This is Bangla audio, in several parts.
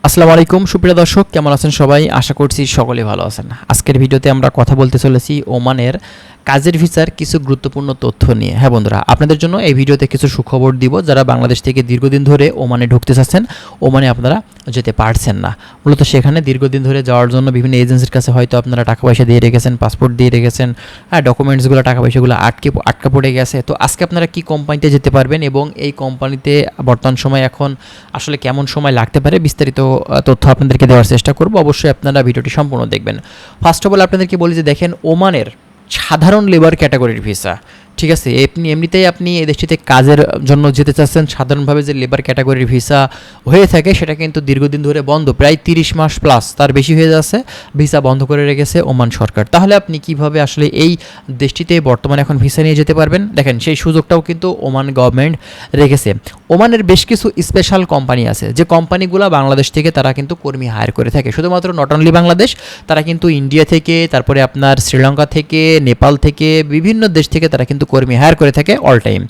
আসসালামু আলাইকুম সুপ্রিয় দর্শক, কেমন আছেন সবাই? আশা করছি সকলে ভালো আছেন। আজকের ভিডিওতে আমরা কথা বলতে চলেছি ওমানের কাজের ভিসার কিছু গুরুত্বপূর্ণ তথ্য নিয়ে। হ্যাঁ বন্ধুরা, আপনাদের জন্য এই ভিডিওতে কিছু সুখবর দিব। যারা বাংলাদেশ থেকে দীর্ঘদিন ধরে ওমানে ঢুকতে চাচ্ছেন, ওমানে আপনারা যেতে পারছেন না, মূলত সেখানে দীর্ঘদিন ধরে যাওয়ার জন্য বিভিন্ন এজেন্সির কাছে হয়তো আপনারা টাকা পয়সা দিয়ে রেখেছেন, পাসপোর্ট দিয়ে রেখেছেন, ডকুমেন্টসগুলো টাকা পয়সাগুলো আটকা পড়ে গেছে। তো আজকে আপনারা কি কোম্পানিতে যেতে পারবেন এবং এই কোম্পানিতে বর্তমান সময় এখন আসলে কেমন সময় লাগতে পারে, বিস্তারিত তথ্য আপনাদেরকে দেওয়ার চেষ্টা করব। অবশ্যই আপনারা ভিডিওটি সম্পূর্ণ দেখবেন। ফার্স্ট অফ অল আপনাদেরকে বলি যে দেখেন, ওমানের সাধারণ লেবার ক্যাটাগরির ভিসা, ঠিক আছে, এমনিতেই আপনি এই দেশটিতে কাজের জন্য যেতে চাচ্ছেন, সাধারণভাবে যে লেবার ক্যাটাগরির ভিসা হয়ে থাকে সেটা কিন্তু দীর্ঘদিন ধরে বন্ধ, প্রায় 30 মাস প্লাস তার বেশি হয়ে যাচ্ছে, ভিসা বন্ধ করে রেখেছে ওমান সরকার। তাহলে আপনি কিভাবে আসলে এই দেশটিতে বর্তমানে এখন ভিসা নিয়ে যেতে পারবেন? দেখেন, সেই সুযোগটাও কিন্তু ওমান গভর্নমেন্ট রেখেছে। ওমানের বেশ কিছু স্পেশাল কোম্পানি আছে, যে কোম্পানিগুলো বাংলাদেশ থেকে তারা কিন্তু কর্মী হায়ার করে থাকে। শুধুমাত্র নট অনলি বাংলাদেশ, তারা কিন্তু ইন্ডিয়া থেকে, তারপরে আপনার শ্রীলঙ্কা থেকে, নেপাল থেকে, বিভিন্ন দেশ থেকে তারা কিন্তু কর্মী হায়ার করে থাকে অল টাইম।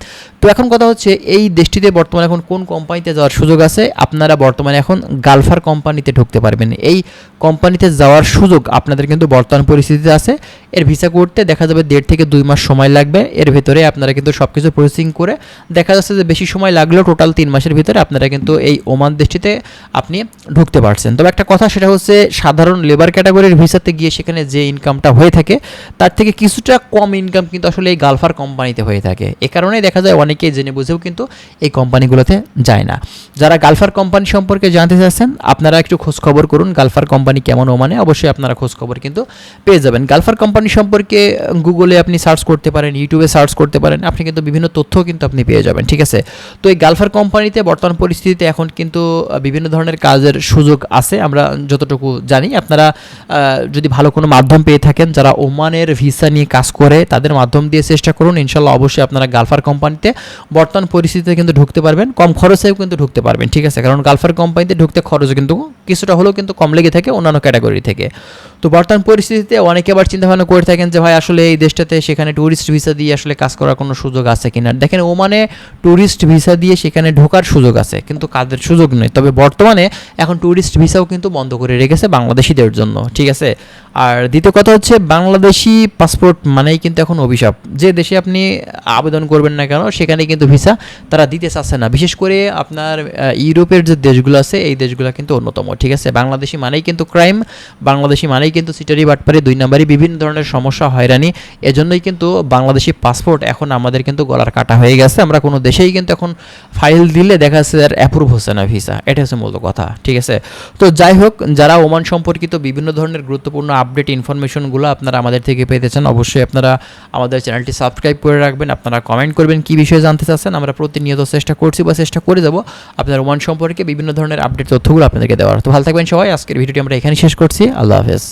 তো এখন কথা হচ্ছে, এই দেশটিতে বর্তমানে এখন কোন কোম্পানিতে যাওয়ার সুযোগ আছে? আপনারা বর্তমানে এখন গালফার কোম্পানিতে ঢুকতে পারবেন। এই কোম্পানিতে যাওয়ার সুযোগ আপনাদের কিন্তু বর্তমান পরিস্থিতিতে আছে। এর ভিসা করতে দেখা যাবে 1.5 থেকে 2 মাস সময় লাগবে। এর ভিতরে আপনারা কিন্তু সব কিছু প্রসেসিং করে, দেখা যাচ্ছে যে বেশি সময় লাগলেও টোটাল 3 মাসের ভিতরে আপনারা কিন্তু এই ওমান দেশটিতে আপনি ঢুকতে পারছেন। তবে একটা কথা, সেটা হচ্ছে সাধারণ লেবার ক্যাটাগরির ভিসাতে গিয়ে সেখানে যে ইনকামটা হয়ে থাকে তার থেকে কিছুটা কম ইনকাম কিন্তু আসলে এই গালফার কোম্পানিতে হয়ে থাকে। এ কারণেই দেখা যায় অনেকেই জেনে বুঝেও কিন্তু এই কোম্পানিগুলোতে যায় না। যারা গালফার কোম্পানি সম্পর্কে জানতে চাচ্ছেন, আপনারা একটু খোঁজখবর করুন গালফার কোম্পানি কেমন ওমানে, অবশ্যই আপনারা খোঁজখবর কিন্তু পেয়ে যাবেন। গালফার কোম্পানি সম্পর্কে গুগলে আপনি সার্চ করতে পারেন, ইউটিউবে সার্চ করতে পারেন, আপনি কিন্তু বিভিন্ন তথ্য কিন্তু আপনি পেয়ে যাবেন, ঠিক আছে। তো এই গালফার কোম্পানিতে বর্তমান পরিস্থিতিতে এখন কিন্তু বিভিন্ন ধরনের কাজের সুযোগ আছে আমরা যতটুকু জানি। আপনারা যদি ভালো কোনো মাধ্যম পেয়ে থাকেন, যারা ওমানের ভিসা নিয়ে কাজ করে, তাদের মাধ্যম দিয়ে চেষ্টা করুন, ইনশাল্লাহ অবশ্যই আপনারা গালফার কোম্পানিতে বর্তমান পরিস্থিতিতে কিন্তু ঢুকতে পারবেন, কম খরচেও কিন্তু ঢুকতে পারবেন, ঠিক আছে। কারণ গালফার কোম্পানিতে ঢুকতে খরচ কিন্তু কিছুটা হলেও কিন্তু কম লেগে থাকে অন্যান্য ক্যাটাগরি থেকে। তো বর্তমান পরিস্থিতিতে অনেকে আবার চিন্তাভাবনা করে থাকেন যে ভাই আসলে এই দেশটাতে সেখানে ট্যুরিস্ট ভিসা দিয়ে আসলে কাজ করার কোনো সুযোগ আছে কিনা। দেখেন, ওমানে ট্যুরিস্ট ভিসা দিয়ে সেখানে ঢোকার সুযোগ আছে, কিন্তু কাজের সুযোগ নেই। তবে বর্তমানে এখন ট্যুরিস্ট ভিসাও কিন্তু বন্ধ করে রেখেছে বাংলাদেশিদের জন্য, ঠিক আছে। আর দ্বিতীয় কথা হচ্ছে, বাংলাদেশি পাসপোর্ট মানেই কিন্তু এখন অভিশাপ। যে দেশে আপনি আবেদন করবেন না কেন, সেখানে কিন্তু ভিসা তারা দিতে চাচ্ছে না। বিশেষ করে আপনার ইউরোপের যে দেশগুলো আছে, এই দেশগুলো কিন্তু অন্যতম, ঠিক আছে। বাংলাদেশি মানেই কিন্তু ক্রাইম, বাংলাদেশি মানেই কিন্তু সিটারি বাটপারি, 2 নাম্বারই, বিভিন্ন ধরনের সমস্যা, হয়রানি। এজন্যই কিন্তু বাংলাদেশি পাসপোর্ট এখন আমাদের কিন্তু গলার কাটা হয়ে গেছে। আমরা কোনো দেশেই কিন্তু এখন ফাইল দিলে দেখা যাচ্ছে আর অ্যাপ্রুভ হচ্ছে না ভিসা, এটা হচ্ছে মূল কথা, ঠিক আছে। তো যাই হোক, যারা ওমান সম্পর্কিত বিভিন্ন ধরনের গুরুত্বপূর্ণ আপডেট ইনফরমেশনগুলো আপনারা আমাদের থেকে পেতে চান, অবশ্যই আপনারা আমাদের চ্যানেলটি সাবস্ক্রাইব করে রাখবেন। আপনারা কমেন্ট করবেন কী বিষয়ে জানতে চাচ্ছেন, আমরা প্রতিনিয়ত চেষ্টা করছি বা চেষ্টা করে যাব আপনার ওমান সম্পর্কে বিভিন্ন ধরনের আপডেট তথ্যগুলো আপনাদেরকে দেওয়ার। তো ভালো থাকবেন সবাই। আজকের ভিডিওটি আমরা এখানে শেষ করছি। আল্লাহ হাফেজ।